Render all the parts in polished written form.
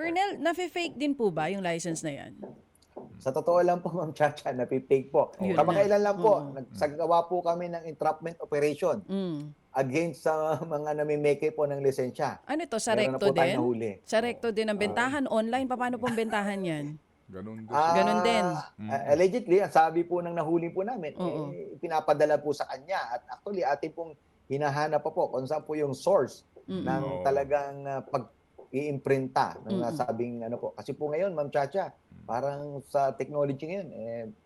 Colonel, nafe-fake din po ba yung license na yan? Sa totoo lang po, Ma'am Chacha, napipake po. Yun Kamakailan lang po, Oo. nagsagawa po kami ng entrapment operation against sa mga namimeke po ng lisensya. Ano to, sa Meron na recto po tayong din? nahuli. Sa recto din ang bentahan. Online, paano pong bentahan yan? Ganun din. Ganon din. Allegedly, ang sabi po ng nahuli po namin, Oo. pinapadala po sa kanya. At actually, ating pong hinahanap pa po kung saan po yung source ng Oo. talagang pag-iimprinta ng nasabing ano po. Kasi po ngayon, Ma'am Chacha, parang sa technology ngayon,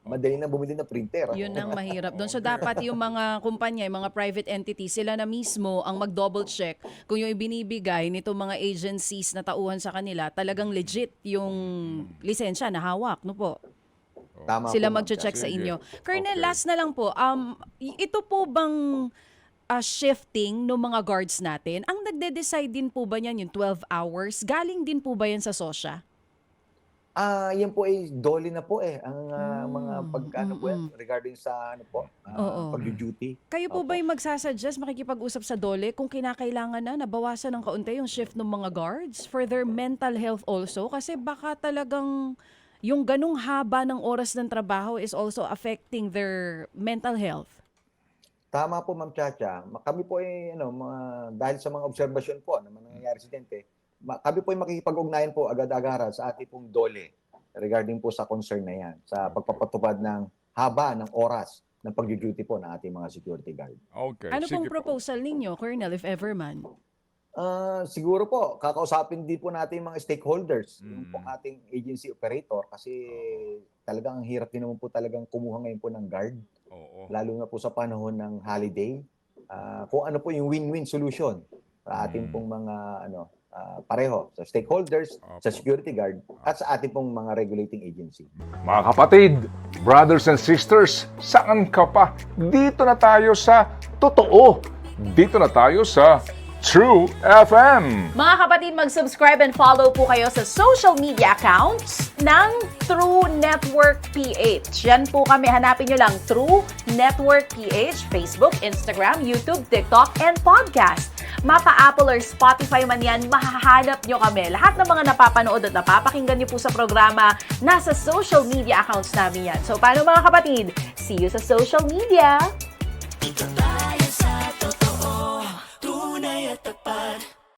madali na bumili ng printer. Yun ang mahirap doon. So dapat yung mga kumpanya, yung mga private entities, sila na mismo ang mag-double check kung yung ibinibigay nito mga agencies na tauhan sa kanila, talagang legit yung lisensya na hawak, no po? Tama Sila po, Ma'am magche-check Chacha. sa Sige. inyo. Colonel, Okay. last na lang po. Ito po bang shifting ng mga guards natin? Ang nagde-decide din po ba niyan yung 12 hours? Galing din po ba yan sa SOSYA? Yan po ay dole na po ang mga pagkano po yan regarding sa ano po, Oo. pag-duty. Kayo po Opo. ba yung magsasuggest, makikipag-usap sa DOLE kung kinakailangan na nabawasan ng kaunti yung shift ng mga guards for their mental health also? Kasi baka talagang yung ganung haba ng oras ng trabaho is also affecting their mental health. Tama po, Ma'am Chacha. Kami po ay dahil sa mga obserbasyon po na mga nangyayari insidente, kami po ay makikipag-ugnayan po agad-agaran sa ating pong DOLE regarding po sa concern na yan, sa pagpapatupad ng haba ng oras ng pag-duty po ng ating mga security guard. Okay. Ano sige pong po. proposal ninyo, Colonel, if ever man? Siguro po, kakausapin din po natin yung mga stakeholders, yung pong ating agency operator kasi talagang ang hirap din naman po talagang kumuha ngayon po ng guard, Oo. lalo na po sa panahon ng holiday. Kung ano po yung win-win solution sa ating pong mga pareho, sa stakeholders, sa security guard, at sa ating pong mga regulating agency. Mga kapatid, brothers and sisters, saan ka pa? Dito na tayo sa totoo. Dito na tayo sa True FM. Mga kapatid, mag-subscribe and follow po kayo sa social media accounts ng True Network PH. Yan po kami, hanapin nyo lang True Network PH, Facebook, Instagram, YouTube, TikTok, and podcast. Mapa Apple or Spotify man yan, mahahanap nyo kami. Lahat ng mga napapanood at napapakinggan nyo po sa programa, nasa social media accounts namin yan. So, paano mga kapatid? See you sa social media! Dito tayo